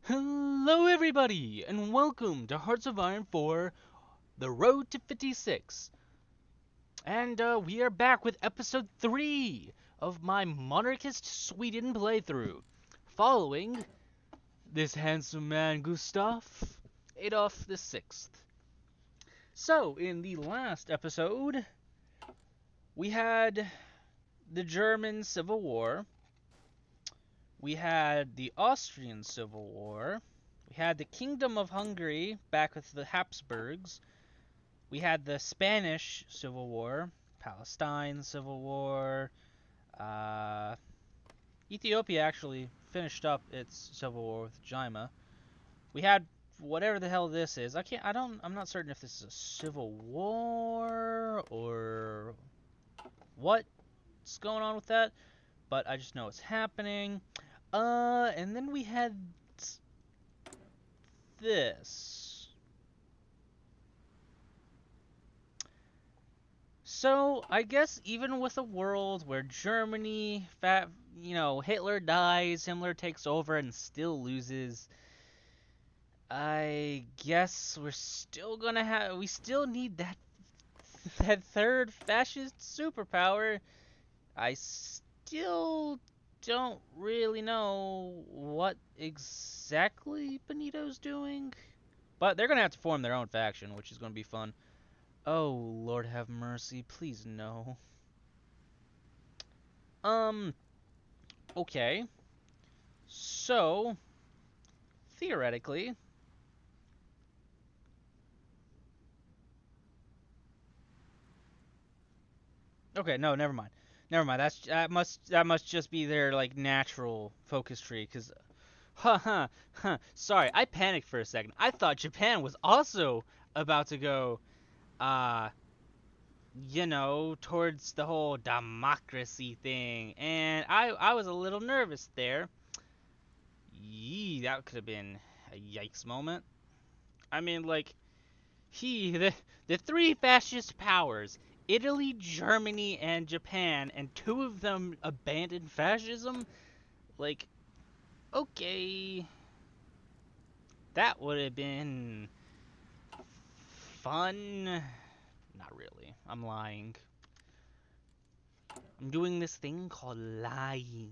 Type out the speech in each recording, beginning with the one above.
Hello everybody, and welcome to Hearts of Iron 4, The Road to 56. And we are back with episode 3 of my Monarchist Sweden playthrough, following this handsome man Gustaf, Adolf the Sixth. So, in the last episode, we had the German Civil War, we had the Austrian Civil War, we had the Kingdom of Hungary back with the Habsburgs, we had the Spanish Civil War, Palestine Civil War, Ethiopia actually finished up its civil war with Jima. We had whatever the hell this is. I'm not certain if this is a civil war or what's going on with that, but I just know it's happening. And then we had this. So, I guess even with a world where Germany, Hitler dies, Himmler takes over and still loses, I guess we still need that third fascist superpower. I still don't really know what exactly Benito's doing, but they're gonna have to form their own faction, which is gonna be fun. Oh, Lord have mercy, please no. Okay. So, theoretically... Okay, no, never mind. Never mind. That must just be their, like, natural focus tree, because... Sorry, I panicked for a second. I thought Japan was also about to go, uh, towards the whole democracy thing, and I was a little nervous there. Yee, that could have been a yikes moment. I mean, like, the three fascist powers, Italy, Germany, and Japan, and two of them abandoned fascism? Like, okay, that would have been fun. Not really. I'm lying. I'm doing this thing called lying.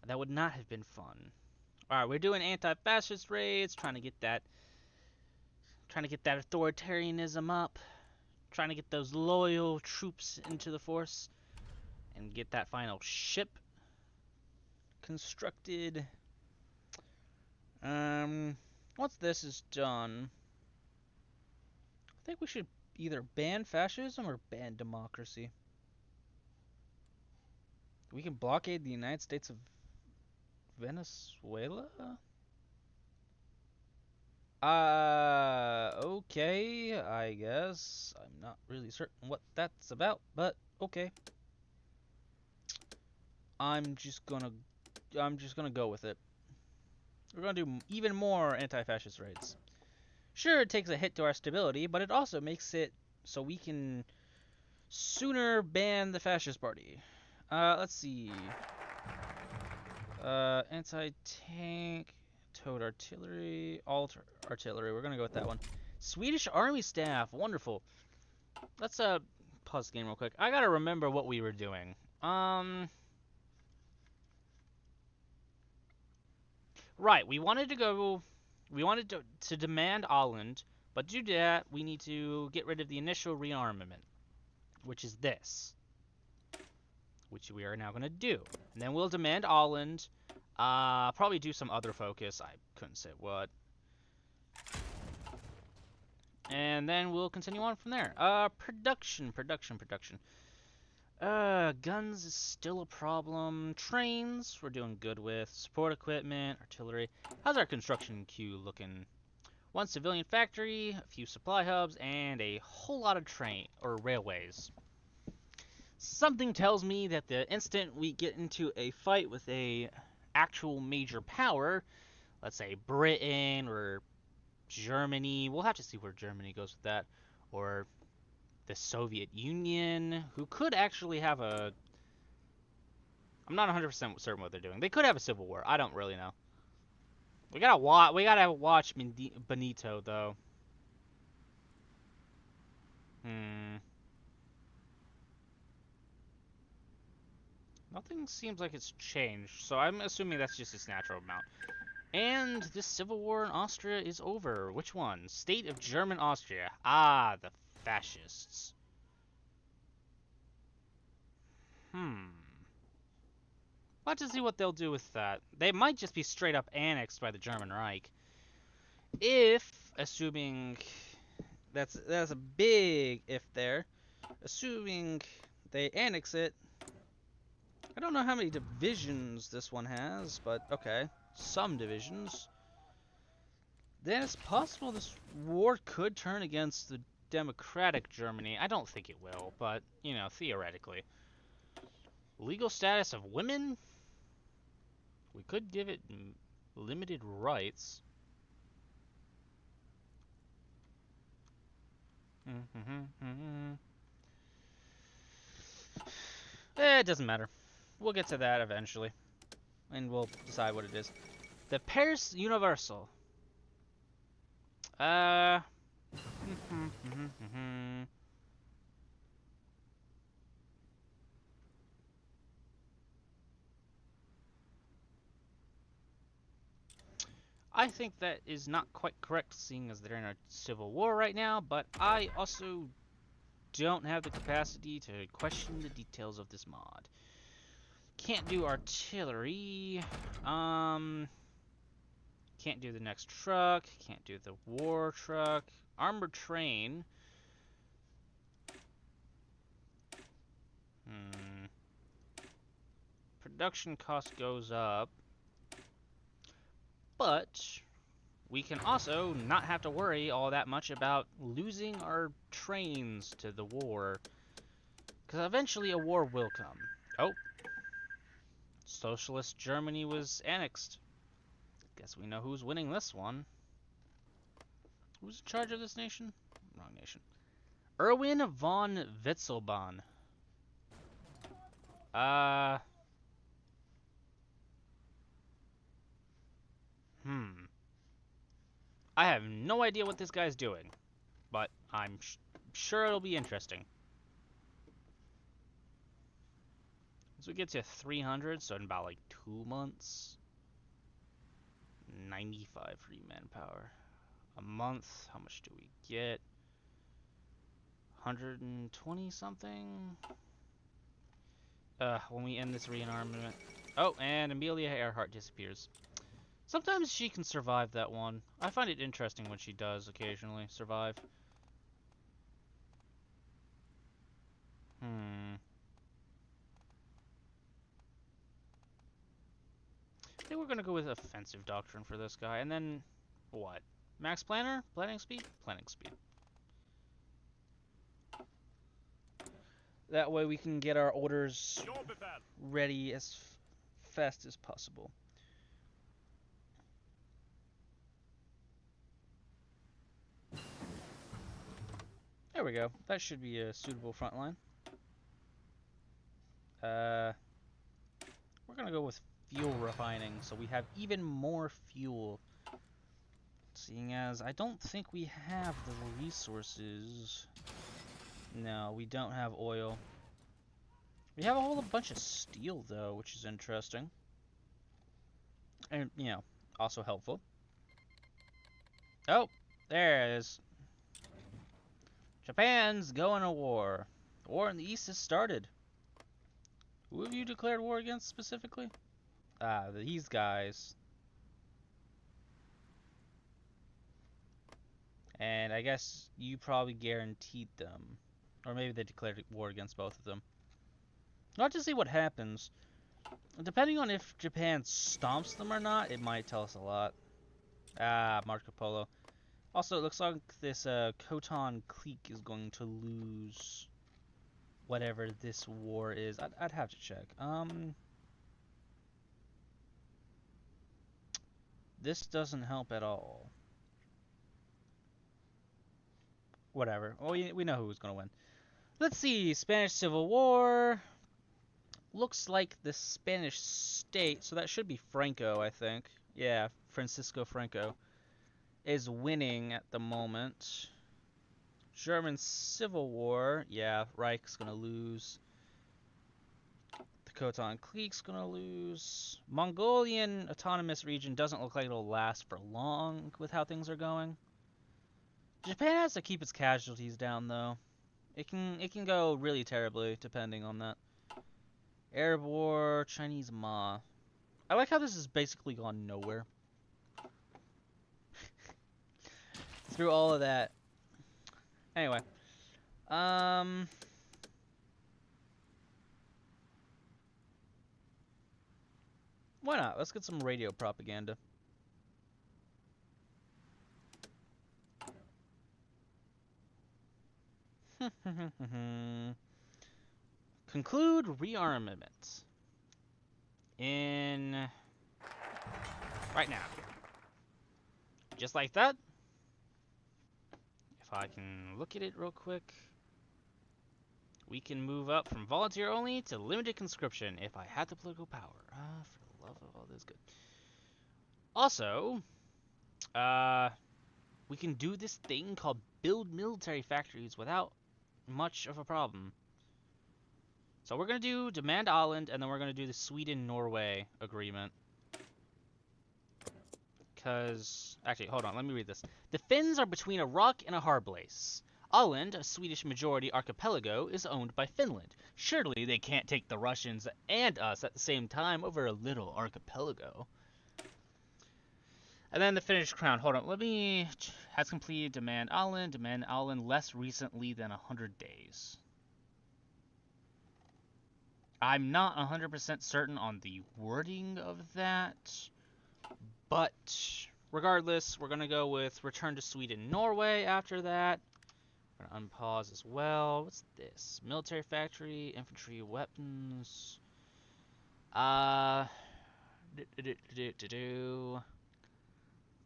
That would not have been fun. Alright, we're doing anti-fascist raids, trying to get that authoritarianism up, trying to get those loyal troops into the force, and get that final ship constructed. Once this is done, I think we should either ban fascism or ban democracy. We can blockade the United States of Venezuela? Okay, I guess. I'm not really certain what that's about, but okay. I'm just gonna go with it. We're gonna do even more anti-fascist raids. Sure, it takes a hit to our stability, but it also makes it so we can sooner ban the fascist party. Let's see. Anti-tank, towed artillery, alt artillery. We're gonna go with that one. Swedish Army staff, wonderful. Let's pause the game real quick. I gotta remember what we were doing. Right, we wanted to demand Holland, but to do that, we need to get rid of the initial rearmament, which is this, which we are now going to do. And then we'll demand Holland, probably do some other focus, I couldn't say what. And then we'll continue on from there. Production. Guns is still a problem. Trains, we're doing good with. Support equipment, artillery. How's our construction queue looking? One civilian factory, a few supply hubs, and a whole lot of railways. Something tells me that the instant we get into a fight with a actual major power, let's say Britain or Germany, we'll have to see where Germany goes with that, or the Soviet Union, who could actually have I'm not 100% certain what they're doing. They could have a civil war. I don't really know. We gotta watch Benito though. Nothing seems like it's changed, so I'm assuming that's just its natural amount. And this civil war in Austria is over. Which one? State of German Austria. Ah, the fascists. Let's just see what they'll do with that. They might just be straight up annexed by the German Reich. If, assuming that's a big if there, assuming they annex it. I don't know how many divisions this one has, but okay, some divisions. Then it's possible this war could turn against the democratic Germany. I don't think it will, but, you know, theoretically. Legal status of women? We could give it limited rights. It doesn't matter. We'll get to that eventually. And we'll decide what it is. The Paris Universal. I think that is not quite correct, seeing as they're in a civil war right now, but I also don't have the capacity to question the details of this mod. Can't do artillery. Can't do the next truck. Can't do the war truck. Armored train. Production cost goes up. But we can also not have to worry all that much about losing our trains to the war. Because eventually a war will come. Oh. Socialist Germany was annexed. Guess we know who's winning this one. Who's in charge of this nation? Wrong nation. Erwin von Witzelbahn. I have no idea what this guy's doing, but I'm sure it'll be interesting. So we get to 300, so in about like 2 months. 95 free manpower. A month, how much do we get? 120 something? When we end this rearmament. Oh, and Amelia Earhart disappears. Sometimes she can survive that one. I find it interesting when she does occasionally survive. I think we're gonna go with offensive doctrine for this guy, and then what? Max planner? Planning speed? Planning speed. That way we can get our orders ready as fast as possible. There we go. That should be a suitable front line. We're gonna go with fuel refining, so we have even more fuel. Seeing as I don't think we have the resources. No, we don't have oil. We have a whole bunch of steel, though, which is interesting. And, you know, also helpful. Oh, there it is. Japan's going to war. The war in the East has started. Who have you declared war against specifically? These guys. And I guess you probably guaranteed them. Or maybe they declared war against both of them. Not to see what happens. Depending on if Japan stomps them or not, it might tell us a lot. Marco Polo. Also, it looks like this Khotan clique is going to lose whatever this war is. I'd have to check. This doesn't help at all. Whatever. Well, we know who's going to win. Let's see. Spanish Civil War. Looks like the Spanish state, so that should be Franco, I think. Yeah, Francisco Franco is winning at the moment. German Civil War. Yeah, Reich's gonna lose. The Khotan clique's gonna lose. Mongolian Autonomous Region doesn't look like it'll last for long with how things are going. Japan has to keep its casualties down though. It can go really terribly depending on that. Arab War, Chinese Ma. I like how this has basically gone nowhere. Through all of that. Anyway. Why not? Let's get some radio propaganda. Conclude rearmament. In... right now. Just like that. If I can look at it real quick. We can move up from volunteer only to limited conscription if I had the political power. For the love of all this good. Also, we can do this thing called build military factories without much of a problem. So we're going to do Demand Island, and then we're going to do the Sweden-Norway agreement. Because, actually, hold on, let me read this. The Finns are between a rock and a hard place. Åland, a Swedish-majority archipelago, is owned by Finland. Surely they can't take the Russians and us at the same time over a little archipelago. And then the Finnish crown. Hold on, let me... has completed Demand Åland less recently than 100 days. I'm not 100% certain on the wording of that, but regardless, we're going to go with return to Sweden-Norway after that. We're going to unpause as well. What's this? Military factory, infantry, weapons.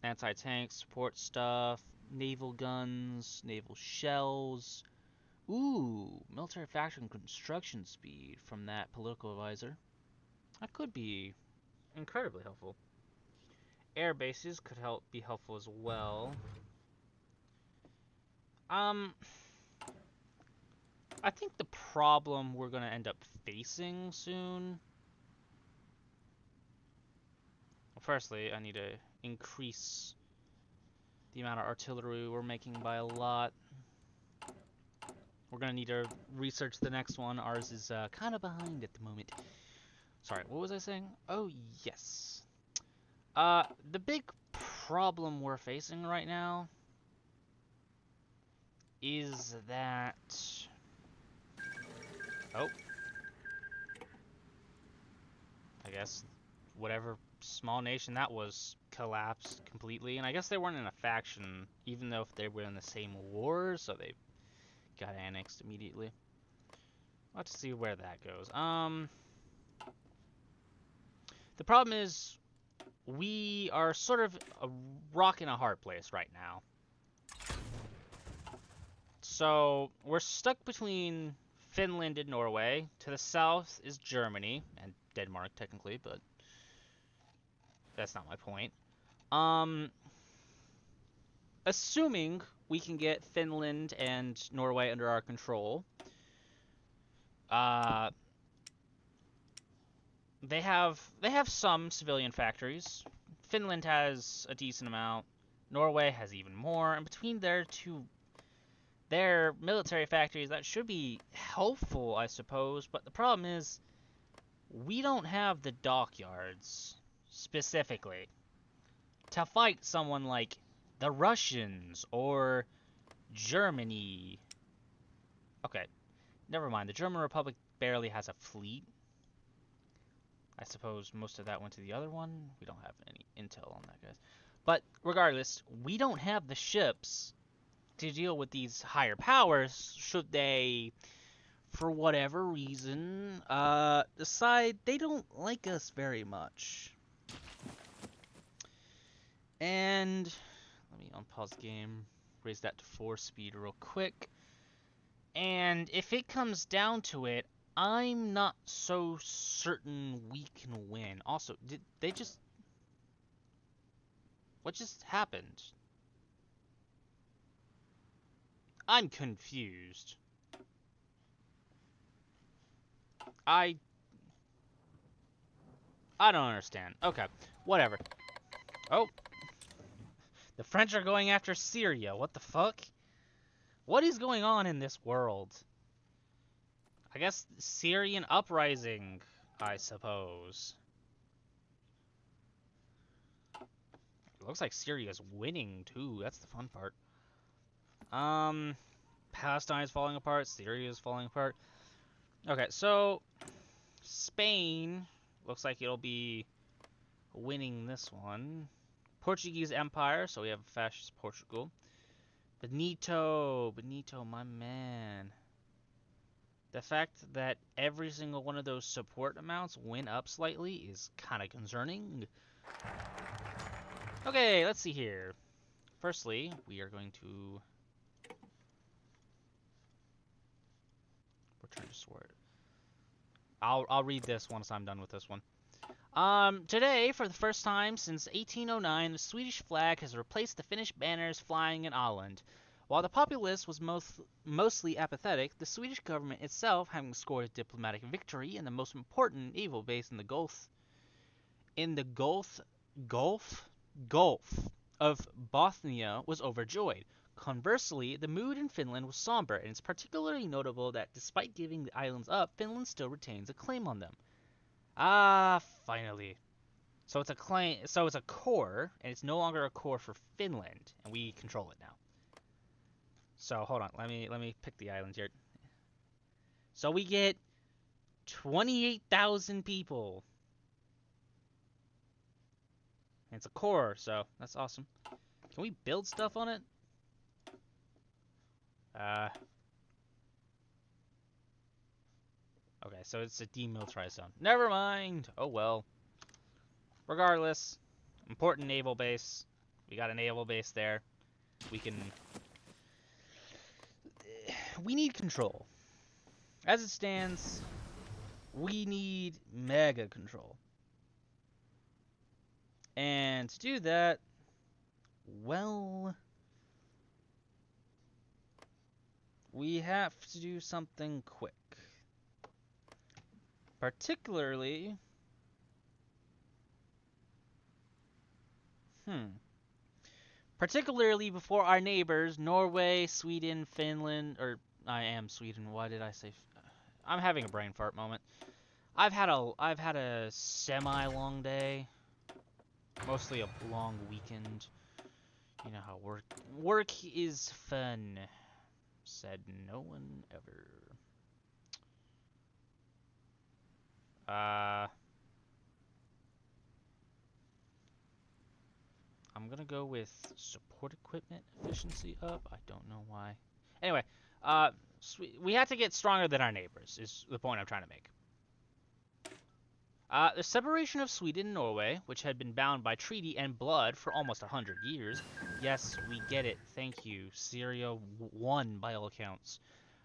Anti-tank, support stuff, naval guns, naval shells. Ooh, military factory and construction speed from that political advisor. That could be incredibly helpful. Air bases could be helpful as well. I think the problem we're gonna end up facing soon. Well, firstly, I need to increase the amount of artillery we're making by a lot. We're gonna need to research the next one. Ours is kind of behind at the moment. Sorry, what was I saying? Oh, yes. The big problem we're facing right now is that... oh. I guess whatever small nation that was collapsed completely. And I guess they weren't in a faction, even though if they were in the same war, so they got annexed immediately. Let's see where that goes. The problem is we are sort of a rock in a hard place right now. So we're stuck between Finland and Norway. To the south is Germany and Denmark technically, but that's not my point. Assuming we can get Finland and Norway under our control, they have some civilian factories. Finland has a decent amount. Norway has even more. And between their military factories, that should be helpful, I suppose. But the problem is, we don't have the dockyards, specifically, to fight someone like the Russians or Germany. Okay, never mind. The German Republic barely has a fleet. I suppose most of that went to the other one. We don't have any intel on that, guys. But regardless, we don't have the ships to deal with these higher powers should they, for whatever reason, decide they don't like us very much. And let me unpause the game, raise that to 4 speed real quick. And if it comes down to it, I'm not so certain we can win. Also, did they just... What just happened? I'm confused. I don't understand. Okay, whatever. Oh, the French are going after Syria. What the fuck? What is going on in this world? I guess Syrian uprising, I suppose. It looks like Syria's winning too. That's the fun part. Palestine's falling apart. Syria's falling apart. Okay, so Spain looks like it'll be winning this one. Portuguese Empire, so we have fascist Portugal. Benito, my man. The fact that every single one of those support amounts went up slightly is kind of concerning. Okay, let's see here. Firstly, we are going to return to sword. I'll read this once I'm done with this one. Today, for the first time since 1809, the Swedish flag has replaced the Finnish banners flying in Åland. While the populace was mostly apathetic, the Swedish government itself, having scored a diplomatic victory in the most important naval base in the Gulf of Bothnia, was overjoyed. Conversely, the mood in Finland was somber, and it's particularly notable that despite giving the islands up, Finland still retains a claim on them. Ah, finally. So it's a claim. So it's a core, and it's no longer a core for Finland, and we control it now. So hold on, let me pick the island here. So we get 28,000 people. And it's a core, so that's awesome. Can we build stuff on it? Okay, so it's a demilitarized zone. Never mind. Oh well. Regardless, important naval base. We got a naval base there. We need control. As it stands, we need mega control. And to do that, well, we have to do something quick. Particularly, before our neighbors, Norway, Sweden, Finland, or I am Sweden. Why did I say? I'm having a brain fart moment. I've had a semi-long day, mostly a long weekend. You know how work is fun. Said no one ever. I'm gonna go with support equipment efficiency up. I don't know why. Anyway, we have to get stronger than our neighbors, is the point I'm trying to make. The separation of Sweden and Norway, which had been bound by treaty and blood for almost 100 years. Yes, we get it. Thank you. Syria won by all accounts.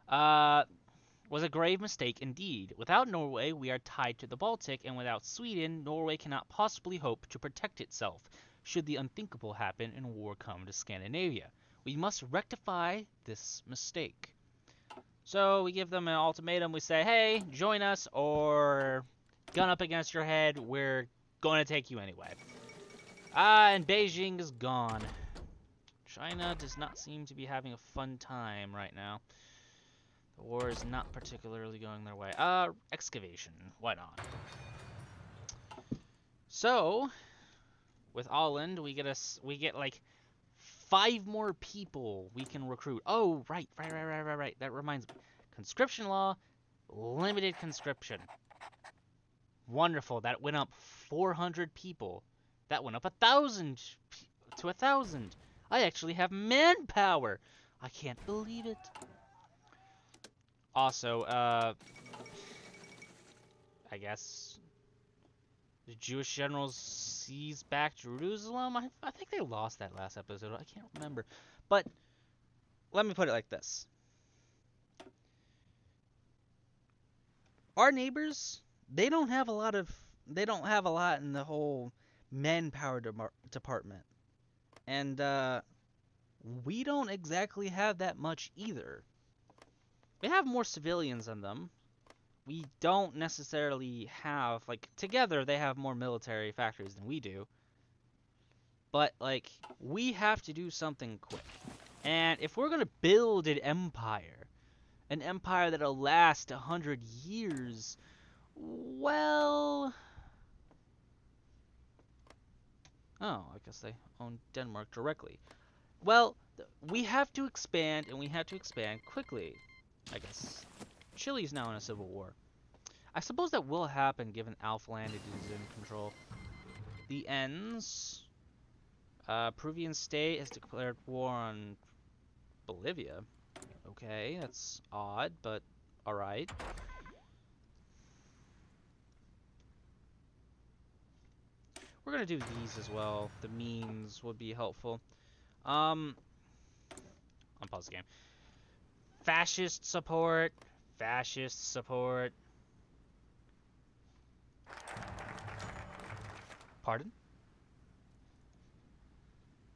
Was a grave mistake indeed. Without Norway, we are tied to the Baltic, and without Sweden, Norway cannot possibly hope to protect itself, should the unthinkable happen and war come to Scandinavia. We must rectify this mistake. So we give them an ultimatum. We say, hey, join us, or gun up against your head, we're going to take you anyway. And Beijing is gone. China does not seem to be having a fun time right now. The war is not particularly going their way. Excavation. Why not? So, with Åland, we get like 5 more people we can recruit. Oh, right. That reminds me. Conscription law, limited conscription. Wonderful. That went up 400 people. That went up 1,000 to 1,000. I actually have manpower. I can't believe it. Also, I guess the Jewish generals seize back Jerusalem. I think they lost that last episode. I can't remember. But let me put it like this. Our neighbors, they don't have a lot in the whole manpower department. And, we don't exactly have that much either. We have more civilians than them. We don't necessarily have, like, together they have more military factories than we do. But, like, we have to do something quick. And if we're gonna build an empire that'll last 100 years, well... Oh, I guess they own Denmark directly. Well, we have to expand, and we have to expand quickly, I guess. Chile's now in a civil war. I suppose that will happen given Alphaland is in control. The ends. Peruvian state has declared war on Bolivia. Okay, that's odd, but alright. We're gonna do these as well. The means would be helpful. I'll pause the game. Fascist support. Fascist support. Pardon?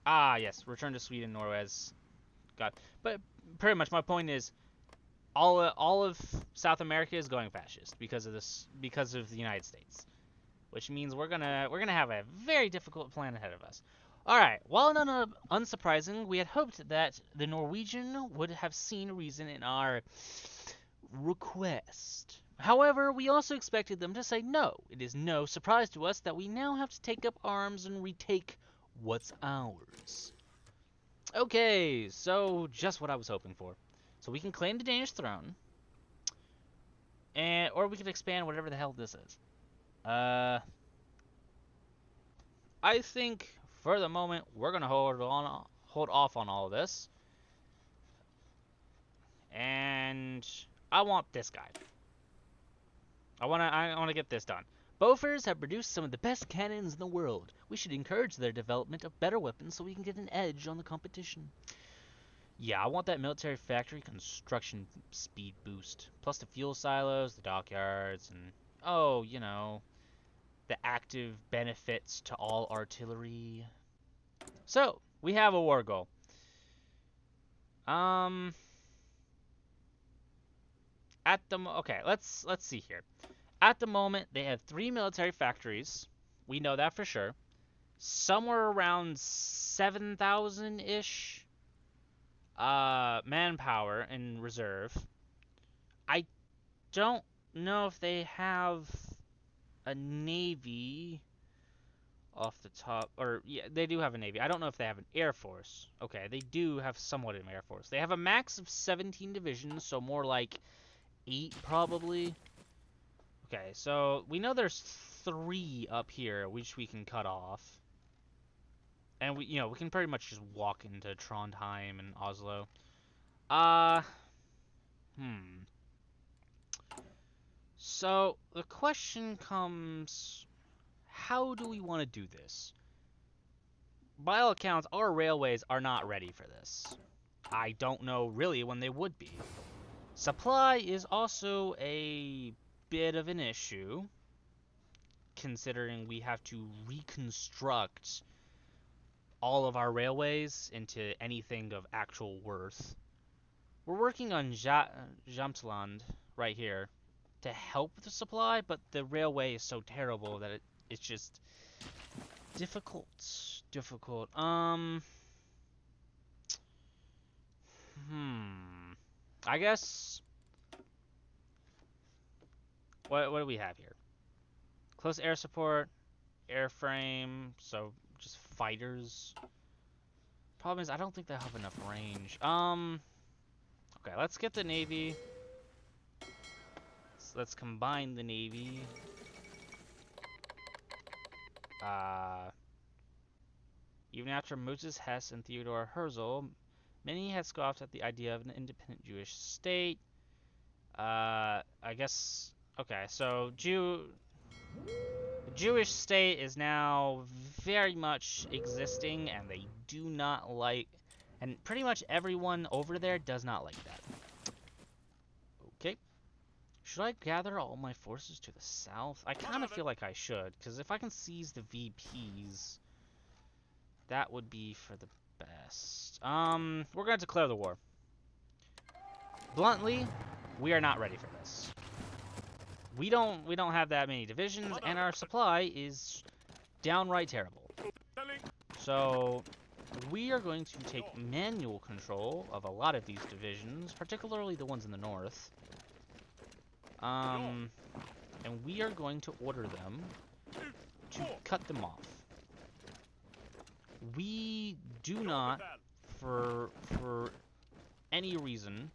Ah, yes. Return to Sweden-Norway as God. But pretty much my point is, all of South America is going fascist because of this, because of the United States, which means we're gonna have a very difficult plan ahead of us. All right. While not unsurprising, we had hoped that the Norwegian would have seen reason in our request. However, we also expected them to say no. It is no surprise to us that we now have to take up arms and retake what's ours. Okay, so just what I was hoping for. So we can claim the Danish throne, and or we can expand whatever the hell this is. I think for the moment we're gonna hold off on all of this, and I want this guy. I wanna get this done. Bofors have produced some of the best cannons in the world. We should encourage their development of better weapons so we can get an edge on the competition. Yeah, I want that military factory construction speed boost. Plus the fuel silos, the dockyards, and, oh, you know, the active benefits to all artillery. So, we have a war goal. Okay, let's see here. At the moment, they have 3 military factories. We know that for sure. Somewhere around 7,000-ish manpower in reserve. I don't know if they have a navy off the top, or yeah, they do have a navy. I don't know if they have an air force. Okay, they do have somewhat of an air force. They have a max of 17 divisions, so more like 8 probably. Okay, so we know there's 3 up here which we can cut off. And we can pretty much just walk into Trondheim and Oslo. So the question comes, how do we want to do this? By all accounts, our railways are not ready for this. I don't know really when they would be. Supply is also a bit of an issue, considering we have to reconstruct all of our railways into anything of actual worth. We're working on Jamtland right here to help with the supply, but the railway is so terrible that it's just difficult. I guess. What do we have here? Close air support, airframe, so just fighters. Problem is, I don't think they have enough range. Okay, let's get the Navy. Let's combine the Navy. Even after Moses Hess and Theodor Herzl, many had scoffed at the idea of an independent Jewish state. I guess. Okay, so the Jewish state is now very much existing, and they do not like, and pretty much everyone over there does not like that. Okay. Should I gather all my forces to the south? I kind of feel like I should, because if I can seize the VPs, That would be for the best. We're going to declare the war. Bluntly, we are not ready for this. We don't have that many divisions, and our supply is downright terrible. So we are going to take manual control of a lot of these divisions, particularly the ones in the north. And we are going to order them to cut them off. We do not, for any reason,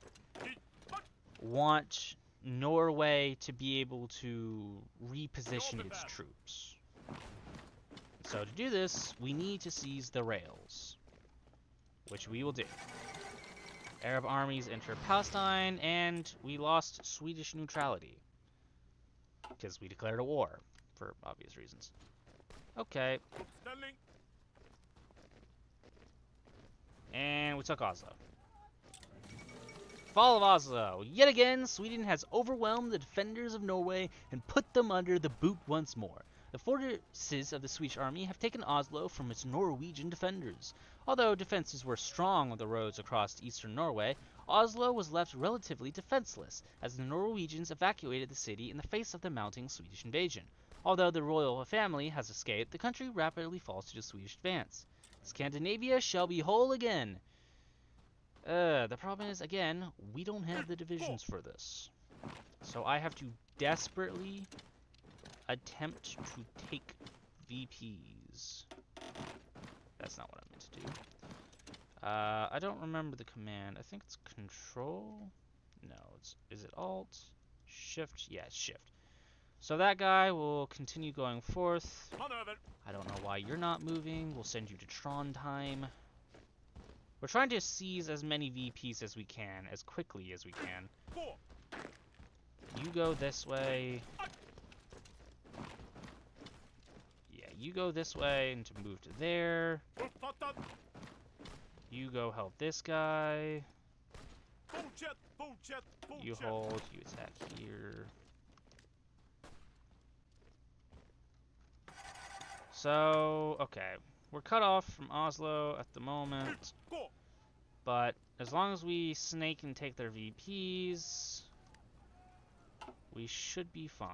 want Norway to be able to reposition its troops. So to do this, we need to seize the rails, which we will do. Arab armies enter Palestine, and we lost Swedish neutrality, because we declared a war, for obvious reasons. Okay. And we took Oslo. Fall of Oslo. Yet again, Sweden has overwhelmed the defenders of Norway and put them under the boot once more. The forces of the Swedish army have taken Oslo from its Norwegian defenders. Although defenses were strong on the roads across eastern Norway, Oslo was left relatively defenseless, as the Norwegians evacuated the city in the face of the mounting Swedish invasion. Although the royal family has escaped, the country rapidly falls to the Swedish advance. Scandinavia shall be whole again. The problem is, again, we don't have the divisions for this. So I have to desperately attempt to take VPs. That's not what I meant to do. I don't remember the command. I think it's Control? No, is it Alt? Shift? Yeah, it's Shift. So that guy will continue going forth. I don't know why you're not moving. We'll send you to Trondheim. We're trying to seize as many VPs as we can, as quickly as we can. You go this way. Yeah, you go this way and to move to there. You go help this guy. You hold, you attack here. So, okay. We're cut off from Oslo at the moment. But as long as we snake and take their VPs, we should be fine.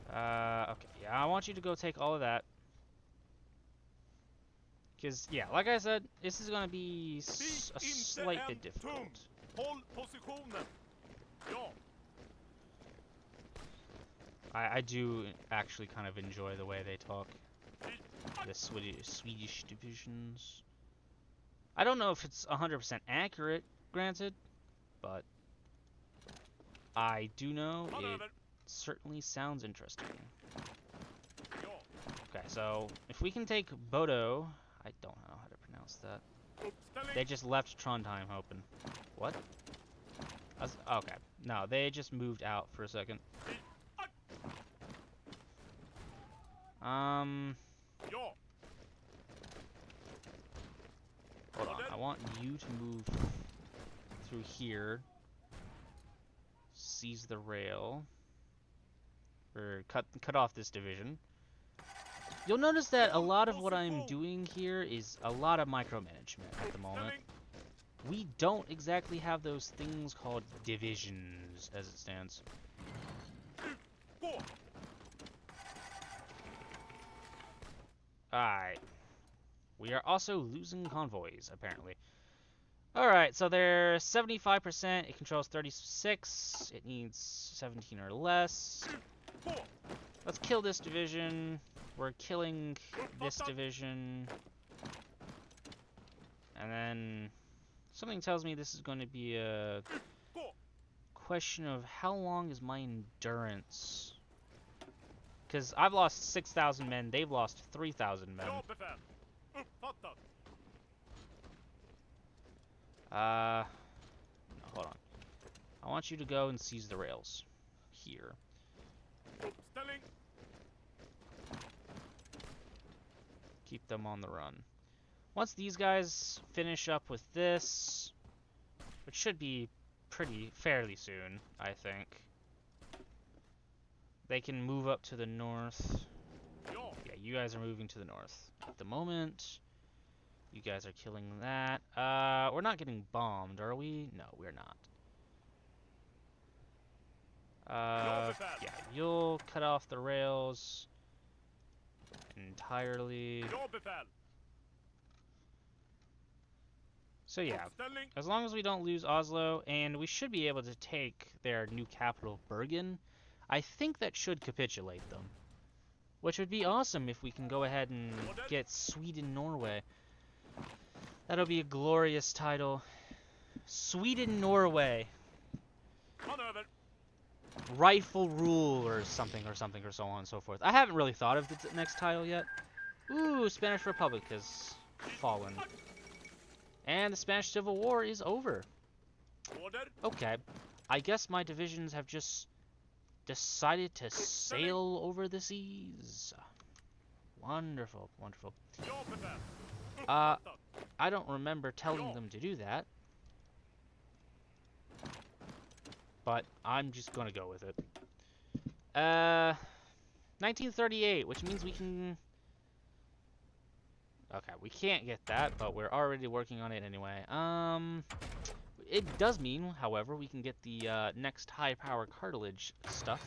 Okay, yeah, I want you to go take all of that. Because, yeah, like I said, this is going to be a slight bit difficult. I do actually kind of enjoy the way they talk. The Swedish divisions. I don't know if it's 100% accurate, granted, but I do know it certainly sounds interesting. Okay, so if we can take Bodo, I don't know how to pronounce that. They just left Trondheim open. What? Okay, no, they just moved out for a second. Hold on, I want you to move through here. Seize the rail. Or cut off this division. You'll notice that a lot of what I'm doing here is a lot of micromanagement at the moment. We don't exactly have those things called divisions as it stands. Alright. We are also losing convoys, apparently. Alright, so they're 75%. It controls 36. It needs 17 or less. Let's kill this division. We're killing this division. And then something tells me this is going to be a question of how long is my endurance? Because I've lost 6,000 men, they've lost 3,000 men. No, hold on. I want you to go and seize the rails. Here. Keep them on the run. Once these guys finish up with this, which should be fairly soon, I think. they can move up to the north. Yeah, you guys are moving to the north at the moment. You guys are killing that. We're not getting bombed, are we? No, we're not. Yeah, you'll cut off the rails entirely. So yeah, as long as we don't lose Oslo, and we should be able to take their new capital, Bergen, I think that should capitulate them. Which would be awesome if we can go ahead and get Sweden-Norway. That'll be a glorious title. Sweden-Norway. Rightful rule or something or so on and so forth. I haven't really thought of the next title yet. Ooh, Spanish Republic has fallen. And the Spanish Civil War is over. Okay, I guess my divisions have just decided to sail over the seas. Wonderful, wonderful. I don't remember telling them to do that. But I'm just gonna go with it. 1938, which means we can... Okay, we can't get that, but we're already working on it anyway. It does mean, however, we can get the next high power cartilage stuff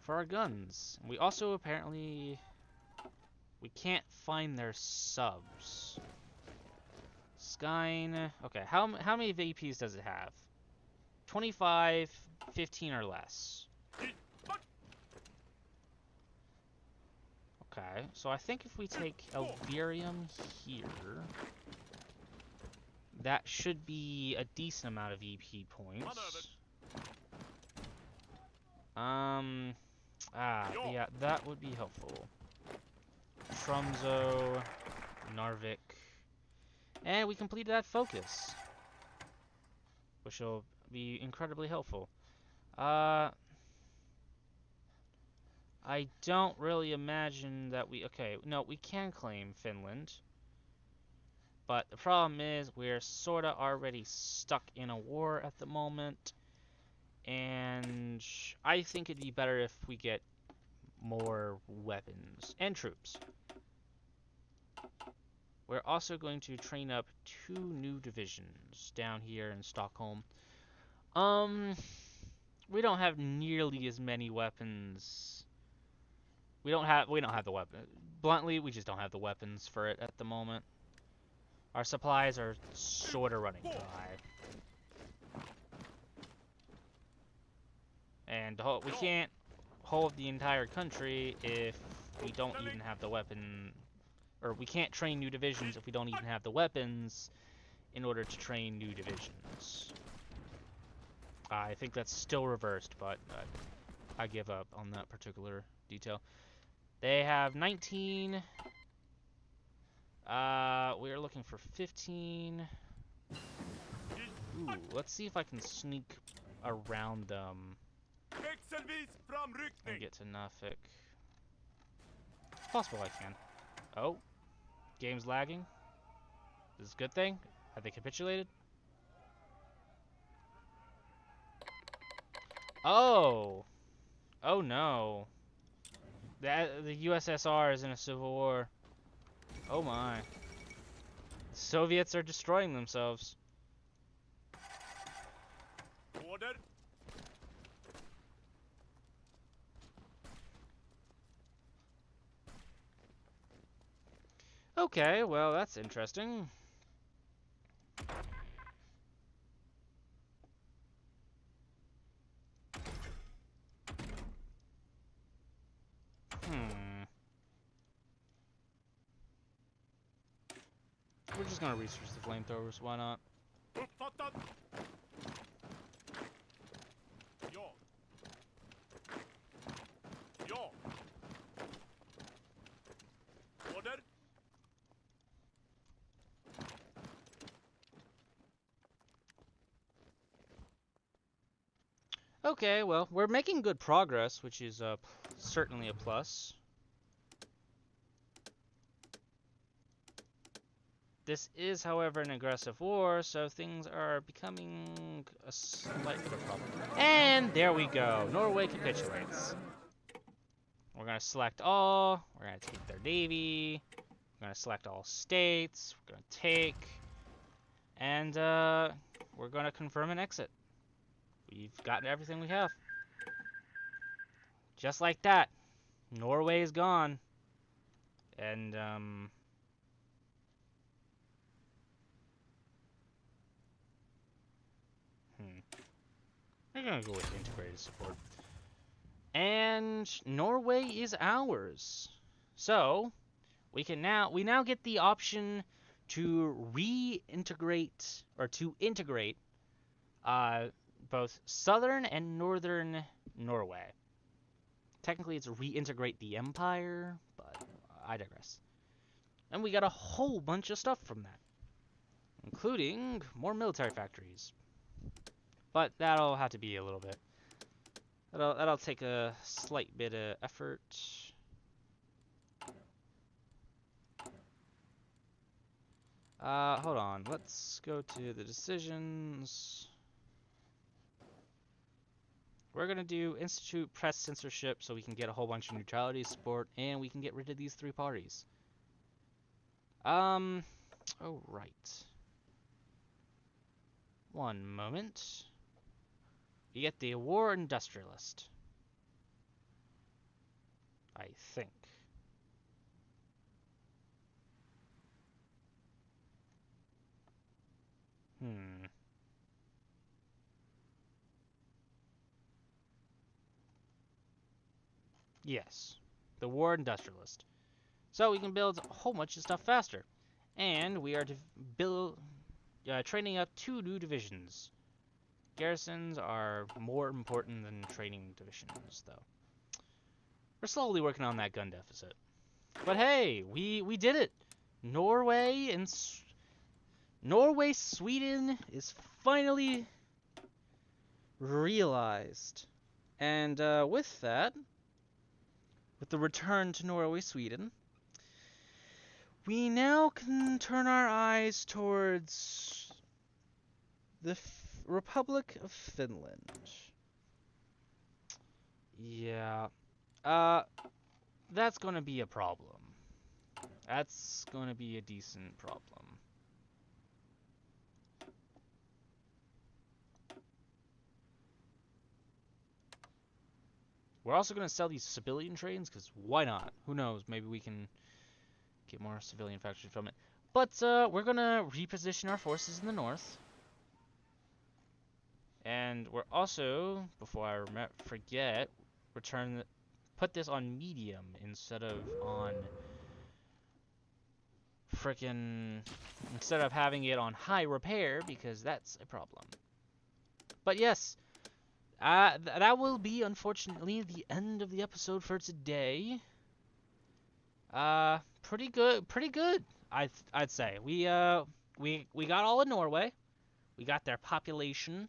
for our guns. We also apparently... We can't find their subs. Skyne... Okay, how many VPs does it have? 25, 15 or less. Okay, so I think if we take Elvirium here, that should be a decent amount of EP points. Yeah, that would be helpful. Tromso, Narvik, and we completed that focus, which will be incredibly helpful. I don't really imagine that we... Okay, no, we can claim Finland. But the problem is we're sort of already stuck in a war at the moment. And I think it'd be better if we get more weapons and troops. We're also going to train up 2 new divisions down here in Stockholm. We don't have nearly as many weapons. We don't have the weapon. Bluntly, we just don't have the weapons for it at the moment. Our supplies are sort of running dry. And we can't hold the entire country if we don't even have the weapon, or we can't train new divisions if we don't even have the weapons in order to train new divisions. I think that's still reversed, but I give up on that particular detail. They have 19. We're looking for 15. Ooh, let's see if I can sneak around them and get to Nafik. It's possible I can. Oh, game's lagging. This is a good thing. Have they capitulated? Oh! Oh no. The USSR is in a civil war. Oh my. The Soviets are destroying themselves. Order. Okay, well that's interesting. We're just gonna research the flamethrowers, why not? Okay, well, we're making good progress, which is certainly a plus. This is, however, an aggressive war, so things are becoming a slight bit of a problem. And there we go. Norway capitulates. We're going to select all. We're going to take their navy. We're going to select all states. We're going to take. And we're going to confirm an exit. We've gotten everything we have. Just like that. Norway is gone. And, we're going to go with integrated support. And Norway is ours. So, we now get the option to reintegrate, or to integrate, both southern and northern Norway. Technically, it's reintegrate the empire, but I digress. And we got a whole bunch of stuff from that, including more military factories. But that'll have to be a little bit. That'll take a slight bit of effort. Hold on. Let's go to the decisions. We're going to do institute press censorship so we can get a whole bunch of neutrality support and we can get rid of these three parties. Oh, right. One moment. You get the war industrialist. I think. Yes, the war industrialist. So we can build a whole bunch of stuff faster. And we are training up 2 new divisions. Garrisons are more important than training divisions, though. We're slowly working on that gun deficit. But hey, we did it! Norway, Sweden is finally realized. And with that, with the return to Norway, Sweden, we now can turn our eyes towards the Republic of Finland. Yeah. That's gonna be a problem. That's gonna be a decent problem. We're also gonna sell these civilian trains, because why not? Who knows? Maybe we can get more civilian factories from it. But we're gonna reposition our forces in the north. And we're also, before I forget, put this on medium instead of on instead of having it on high repair, because that's a problem. But yes, that will be, unfortunately, the end of the episode for today. Pretty good, I'd say. We got all of Norway. We got their population.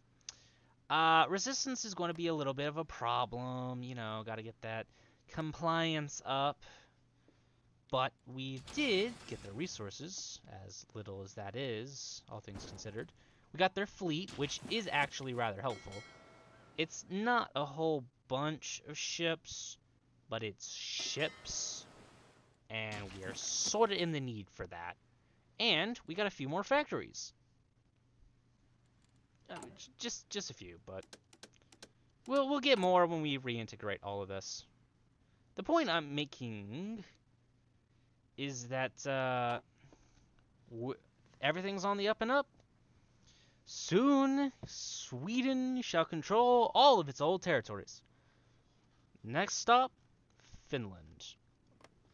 Resistance is going to be a little bit of a problem, you know, got to get that compliance up. But we did get their resources, as little as that is, all things considered. We got their fleet, which is actually rather helpful. It's not a whole bunch of ships, but it's ships, and we are sort of in the need for that. And we got a few more factories. Just a few, but we'll get more when we reintegrate all of this. The point I'm making is that everything's on the up and up. Soon, Sweden shall control all of its old territories. Next stop, Finland.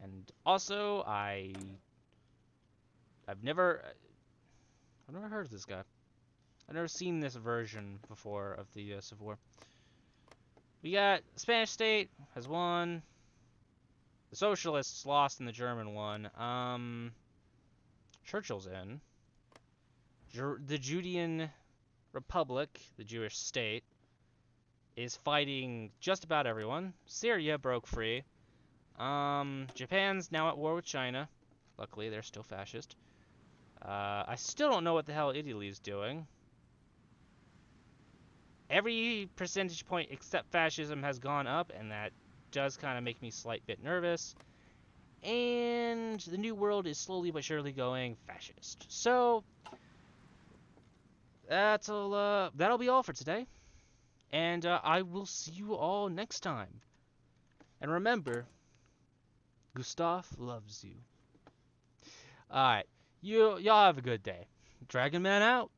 And also, I've never heard of this guy. I've never seen this version before of the Civil War. We got Spanish state has won. The Socialists lost in the German one. Churchill's in. The Judean Republic, the Jewish state, is fighting just about everyone. Syria broke free. Japan's now at war with China. Luckily, they're still fascist. I still don't know what the hell Italy's doing. Every percentage point except fascism has gone up, and that does kind of make me a slight bit nervous. And the New World is slowly but surely going fascist. So that'll be all for today, and I will see you all next time. And remember, Gustaf loves you. All right, y'all have a good day. DragonMan out.